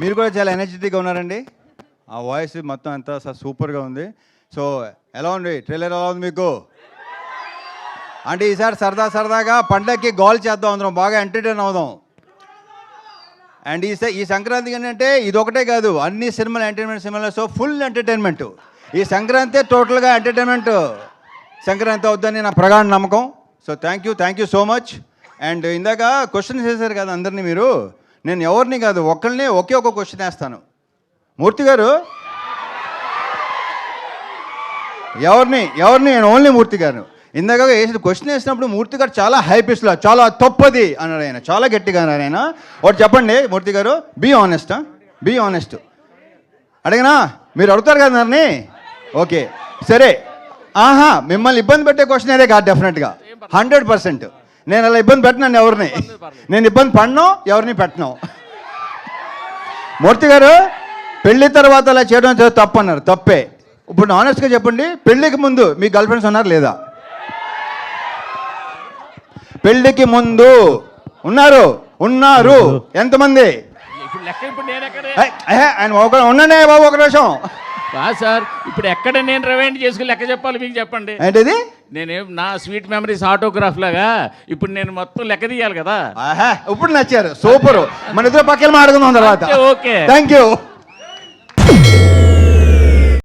మీరు కూడా చాలా ఎనర్జెటిక్గా ఉన్నారండి. ఆ వాయిస్ మొత్తం అంతా సూపర్గా ఉంది. సో ఎలా ఉంది ట్రైలర్, ఎలా ఉంది మీకు? అంటే ఈసారి సరదాగా పండగకి గోల్ చేద్దాం, అందరం బాగా ఎంటర్టైన్ అవుదాం. అండ్ ఈ సంక్రాంతికి ఏంటంటే ఇది ఒకటే కాదు, అన్ని సినిమాలు ఎంటర్టైన్మెంట్ సినిమాలు. So full entertainment. ఈ సంక్రాంతి టోటల్గా ఎంటర్టైన్మెంట్ సంక్రాంతి అవుద్దని నా ప్రగాఢ నమ్మకం. So thank you so much. And ఇందాక క్వశ్చన్స్ వేశారు కదా అందరినీ మీరు. నేను ఎవరిని కాదు, ఒక్కరిని ఒకే ఒక క్వశ్చన్ వేస్తాను. మూర్తి గారు ఎవరిని నేను ఓన్లీ మూర్తి గారు. ఇందాక వేసిన క్వశ్చన్ వేసినప్పుడు మూర్తి గారు చాలా హై పిచ్లో చాలా తప్పది అన్నాడు ఆయన, చాలా గట్టిగా అన్నాడు ఆయన. ఒకటి చెప్పండి మూర్తి గారు, బీ ఆనెస్ట్. అడిగినా మీరు అడుగుతారు కదా నన్ను. ఓకే సరే, మిమ్మల్ని ఇబ్బంది పెట్టే క్వశ్చన్ అదే కాదు డెఫినెట్గా 100%. నేను అలా ఇబ్బంది పెట్టినాను ఎవరిని, నేను ఇబ్బంది పడినో ఎవరిని పెట్టను. మూర్తి గారు పెళ్లి తర్వాత అలా చేయడం తప్పు అన్నారు, తప్పే. ఇప్పుడు ఆనెస్ట్గా చెప్పండి, పెళ్ళికి ముందు మీ గర్ల్ ఫ్రెండ్స్ ఉన్నారు లేదా? పెళ్ళికి ముందు ఉన్నారు ఎంతమంది? ఆయన ఉండండి బాబు ఒక నిమిషం. సార్ ఇప్పుడు ఎక్కడ నేను రివైండ్ చేసుకుని లెక్క చెప్పాలి మీకు చెప్పండి. ఏంటిది? నేనేం నా స్వీట్ మెమరీస్ ఆటోగ్రాఫ్ లాగా ఇప్పుడు నేను మొత్తం లెక్క తీయాలి కదా. ఇప్పుడు నచ్చారు, సూపర్. మన ఇద్దరు పక్కన మాట్లాడుకుందాం తర్వాత. Okay thank you.